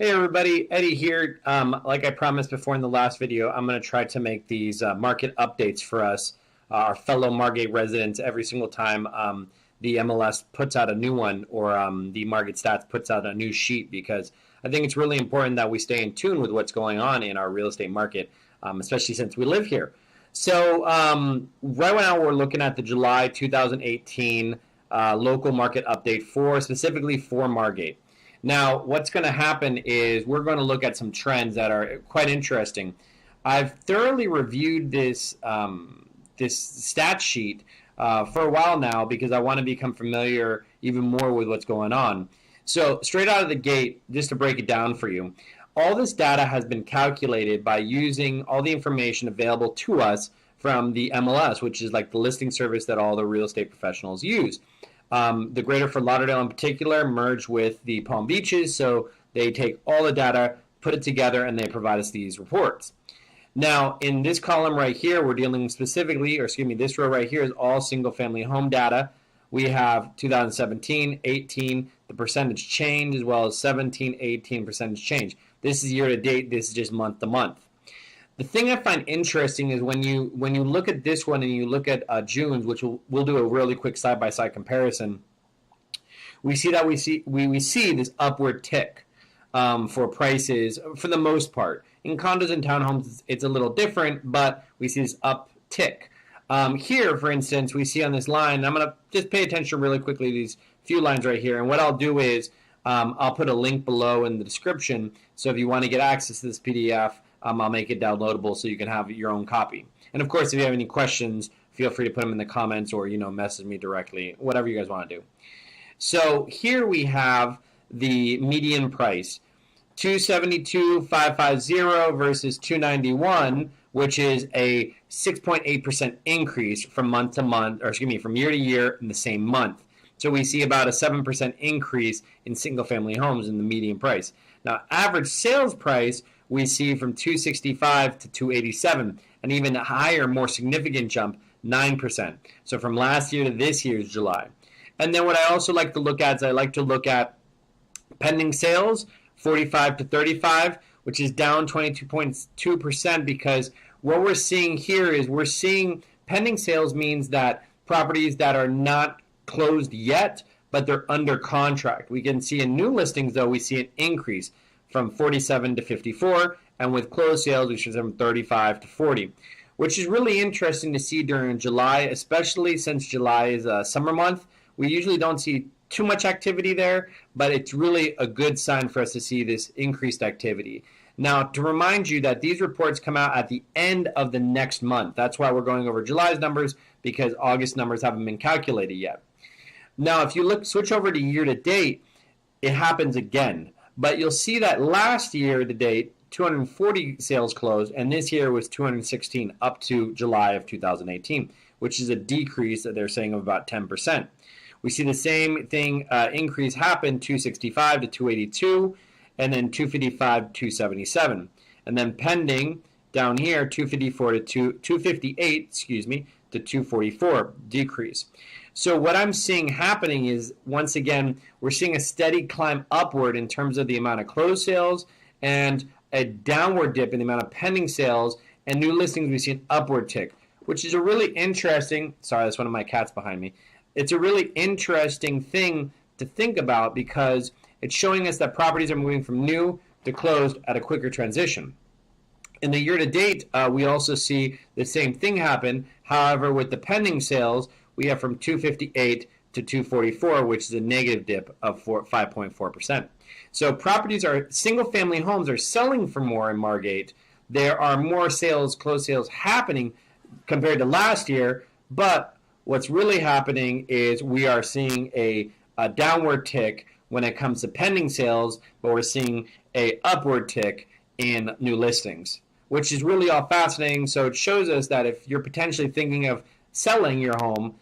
Hey everybody, Eddie here. Like I promised before in the last video, I'm going to try to make these market updates for us, our fellow Margate residents, every single time the MLS puts out a new one or the Margate Stats puts out a new sheet, because I think it's really important that we stay in tune with what's going on in our real estate market, especially since we live here. So right now we're looking at the July 2018 local market update specifically for Margate. Now, what's going to happen is we're going to look at some trends that are quite interesting. I've thoroughly reviewed this stat sheet for a while now because I want to become familiar even more with what's going on. So straight out of the gate, just to break it down for you, all this data has been calculated by using all the information available to us from the MLS, which is like the listing service that all the real estate professionals use. The Greater Fort Lauderdale in particular merged with the Palm Beaches, so they take all the data, put it together, and they provide us these reports. Now, in this column right here, we're dealing specifically, or excuse me, this row right here is all single-family home data. We have 2017, 18, the percentage change, as well as 17, 18 percentage change. This is year-to-date. This is just month-to-month. The thing I find interesting is when you look at this one and you look at June's, which we'll do a really quick side-by-side comparison, we see this upward tick for prices for the most part. In condos and townhomes, it's a little different, but we see this uptick. Here, for instance, we see on this line, I'm going to just pay attention really quickly to these few lines right here, and what I'll do is I'll put a link below in the description, so if you want to get access to this PDF, I'll make it downloadable so you can have your own copy. And of course, if you have any questions, feel free to put them in the comments or message me directly, whatever you guys want to do. So here we have the median price, 272,550 versus 291, which is a 6.8% increase from month to month, or excuse me, from year to year in the same month. So we see about a 7% increase in single-family homes in the median price. Now, average sales price we see from 265 to 287, an even higher, more significant jump, 9%. So from last year to this year's July. And then what I also like to look at is I like to look at pending sales, 45 to 35, which is down 22.2%, because what we're seeing here is we're seeing pending sales means that properties that are not closed yet, but they're under contract. We can see in new listings, though, we see an increase from 47 to 54, and with closed sales, we should see from 35 to 40, which is really interesting to see during July, especially since July is a summer month. We usually don't see too much activity there, but it's really a good sign for us to see this increased activity. Now, to remind you that these reports come out at the end of the next month. That's why we're going over July's numbers, because August numbers haven't been calculated yet. Now, if you switch over to year to date, it happens again. But you'll see that last year to date, 240 sales closed, and this year was 216 up to July of 2018, which is a decrease that they're saying of about 10%. We see the same thing increase happen, 265 to 282, and then 255 to 277. And then pending down here, 254 to 258, excuse me, to 244, decrease. So what I'm seeing happening is, once again, we're seeing a steady climb upward in terms of the amount of closed sales and a downward dip in the amount of pending sales, and new listings we see an upward tick, which is a really interesting, sorry, that's one of my cats behind me. It's a really interesting thing to think about because it's showing us that properties are moving from new to closed at a quicker transition. In the year-to-date, we also see the same thing happen. However, with the pending sales, we have from 258 to 244, which is a negative dip of 5.4%. So properties single-family homes are selling for more in Margate. There are more sales, closed sales happening compared to last year, but what's really happening is we are seeing a downward tick when it comes to pending sales, but we're seeing a upward tick in new listings, which is really all fascinating. So it shows us that if you're potentially thinking of selling your home,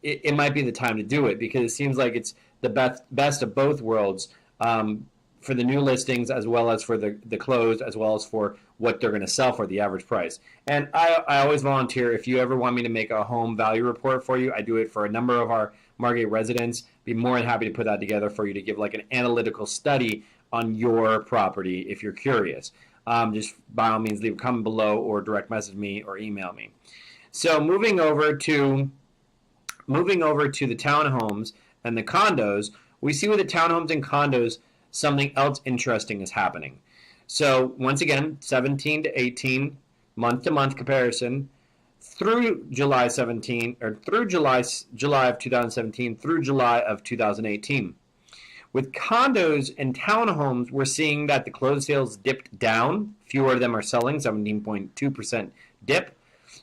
it might be the time to do it, because it seems like it's the best of both worlds for the new listings as well as for the closed, as well as for what they're going to sell for the average price. And I always volunteer. If you ever want me to make a home value report for you, I do it for a number of our Margate residents. Be more than happy to put that together for you to give like an analytical study on your property if you're curious. Just by all means, leave a comment below or direct message me or email me. So moving over to the townhomes and the condos, we see with the townhomes and condos something else interesting is happening. So once again, 17 to 18 month-to-month comparison through July of 2017 through July of 2018. With condos and townhomes, we're seeing that the closed sales dipped down. Fewer of them are selling, 17.2% dip.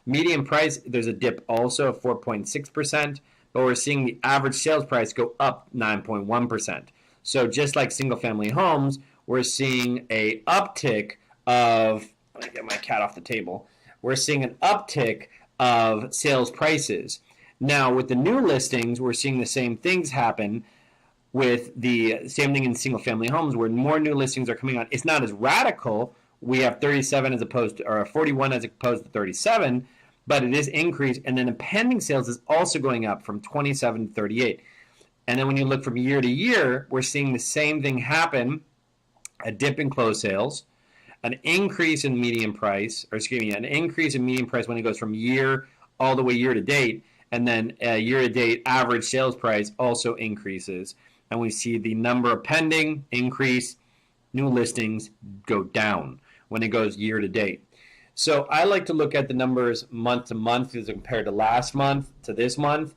Median price, there's a dip also of 4.6%, but we're seeing the average sales price go up 9.1%. So just like single-family homes, we're seeing a uptick of, let me get my cat off the table, we're seeing an uptick of sales prices. Now, with the new listings, we're seeing the same things happen with the same thing in single-family homes where more new listings are coming on. It's not as radical. We have 37 as opposed to, or 41 as opposed to 37, but it is increased. And then the pending sales is also going up from 27 to 38. And then when you look from year to year, we're seeing the same thing happen, a dip in closed sales, an increase in median price, an increase in median price when it goes from year all the way year to date, and then year to date average sales price also increases. And we see the number of pending increase, new listings go down when it goes year to date. So I like to look at the numbers month to month as compared to last month to this month,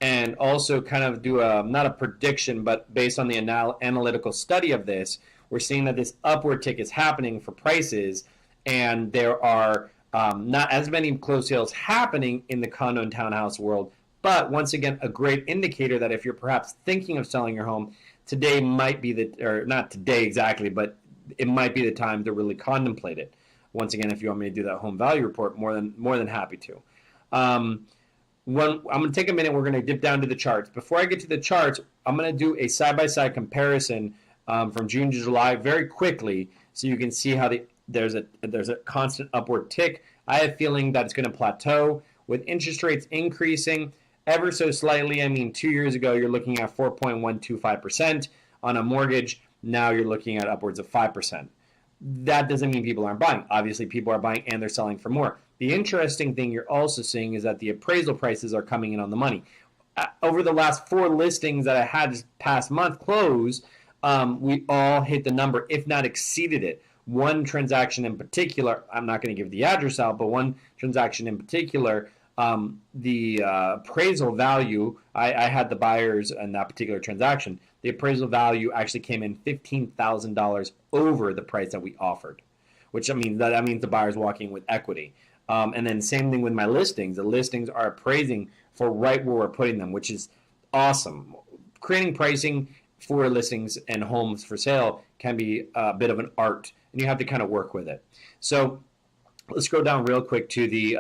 and also kind of do not a prediction, but based on the analytical study of this, we're seeing that this upward tick is happening for prices, and there are not as many closed sales happening in the condo and townhouse world. But once again, a great indicator that if you're perhaps thinking of selling your home, today might be or not today exactly, but it might be the time to really contemplate it. Once again, if you want me to do that home value report, more than happy to. I'm going to take a minute. We're going to dip down to the charts. Before I get to the charts, I'm going to do a side-by-side comparison from June to July very quickly, so you can see how there's a constant upward tick. I have a feeling that it's going to plateau with interest rates increasing ever so slightly. I mean, 2 years ago, you're looking at 4.125% on a mortgage. Now you're looking at upwards of 5%. That doesn't mean people aren't buying. Obviously, people are buying and they're selling for more. The interesting thing you're also seeing is that the appraisal prices are coming in on the money. Over the last 4 listings that I had this past month close, we all hit the number, if not exceeded it. One transaction in particular, I'm not going to give the address out, but one transaction in particular, the appraisal value, I had the buyers in that particular transaction. The appraisal value actually came in $15,000 over the price that we offered, which that means the buyer's walking with equity. And then same thing with my listings. The listings are appraising for right where we're putting them, which is awesome. Creating pricing for listings and homes for sale can be a bit of an art, and you have to kind of work with it. So let's go down real quick to the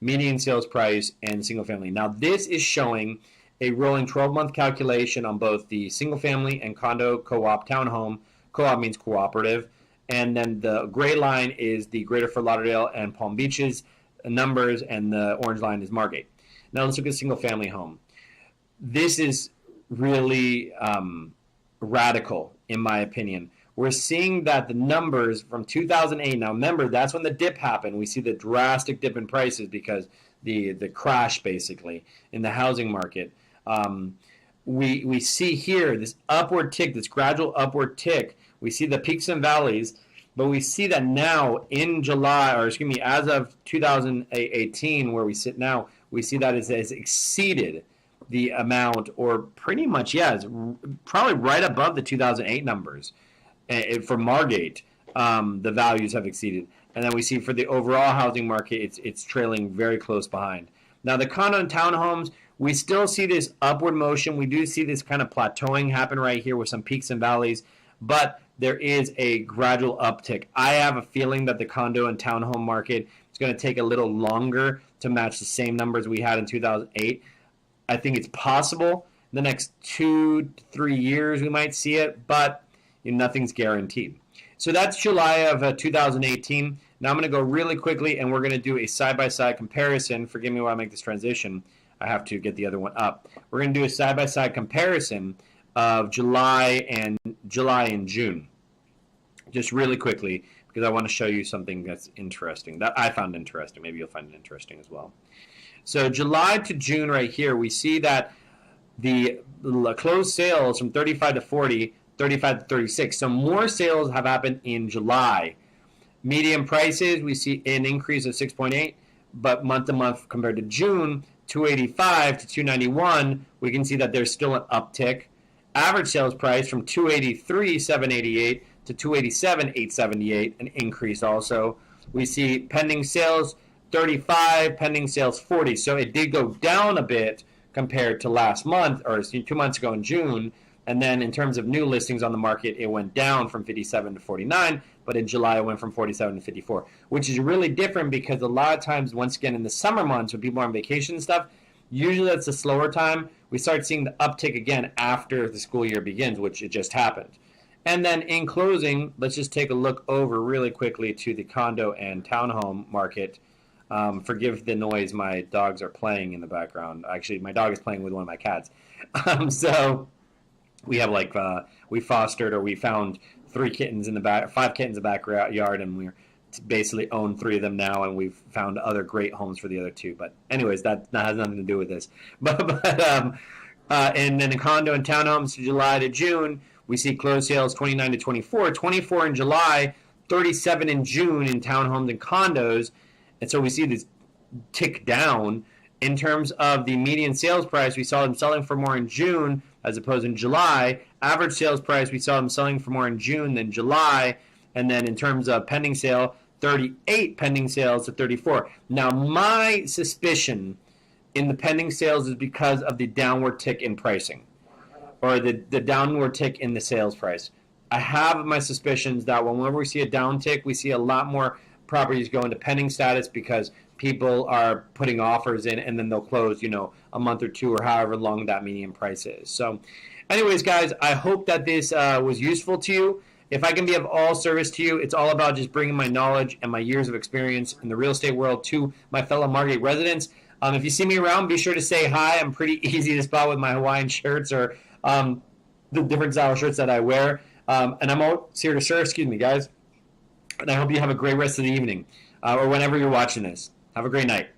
median sales price and single family. Now this is showing a rolling 12-month calculation on both the single family and condo, co-op, townhome. Co-op means cooperative. And then the gray line is the Greater Fort Lauderdale and Palm Beaches numbers, and the orange line is Margate. Now let's look at single family home. This is really radical, in my opinion. We're seeing that the numbers from 2008, now remember, that's when the dip happened. We see the drastic dip in prices because the crash, basically, in the housing market. We see here this upward tick, this gradual upward tick. We see the peaks and valleys, but we see that now in July, or excuse me, as of 2018, where we sit now, we see that it has exceeded the amount, or pretty much, it's probably right above the 2008 numbers. For Margate, the values have exceeded. And then we see for the overall housing market, it's trailing very close behind. Now, the condo and townhomes, we still see this upward motion. We do see this kind of plateauing happen right here with some peaks and valleys, but there is a gradual uptick. I have a feeling that the condo and townhome market is going to take a little longer to match the same numbers we had in 2008. I think it's possible in the next 2 to 3 years we might see it, but nothing's guaranteed. So that's July of 2018. Now I'm going to go really quickly, and we're going to do a side-by-side comparison. Forgive me while I make this transition. I have to get the other one up. We're going to do a side-by-side comparison of July and June. just really quickly, because I want to show you something that's interesting, that I found interesting. Maybe you'll find it interesting as well. So July to June right here, we see that the closed sales from 35 to 40, 35 to 36. So more sales have happened in July. Median prices, we see an increase of 6.8, but month to month compared to June, 285 to 291, we can see that there's still an uptick. Average sales price from 283,788 to 287,878, an increase also. We see pending sales 35, pending sales 40. So it did go down a bit compared to last month, or 2 months ago in June. And then in terms of new listings on the market, it went down from 57 to 49, but in July it went from 47 to 54, which is really different because a lot of times, once again, in the summer months when people are on vacation and stuff, usually that's a slower time. We start seeing the uptick again after the school year begins, which it just happened. And then in closing, let's just take a look over really quickly to the condo and townhome market. Forgive the noise, my dogs are playing in the background. Actually, my dog is playing with one of my cats. So we have we fostered, or we found 5 kittens in the backyard, and we're basically own 3 of them now, and we've found other great homes for the other 2. But anyways, that has nothing to do with this. And then the condo and townhomes, July to June, we see closed sales 29 to 24, 24 in July, 37 in June in townhomes and condos, and so we see this tick down. In terms of the median sales price, we saw them selling for more in June as opposed in July. Average sales price, we saw them selling for more in June than July. And then in terms of pending sale, 38 pending sales to 34. Now, my suspicion in the pending sales is because of the downward tick in pricing, or the downward tick in the sales price. I have my suspicions that whenever we see a downtick, we see a lot more properties go into pending status because people are putting offers in, and then they'll close, a month or 2 or however long that median price is. So anyways, guys, I hope that this was useful to you. If I can be of all service to you, it's all about just bringing my knowledge and my years of experience in the real estate world to my fellow Margate residents. If you see me around, be sure to say hi. I'm pretty easy to spot with my Hawaiian shirts or the different style shirts that I wear. And I'm all here to serve. Excuse me, guys. And I hope you have a great rest of the evening or whenever you're watching this. Have a great night.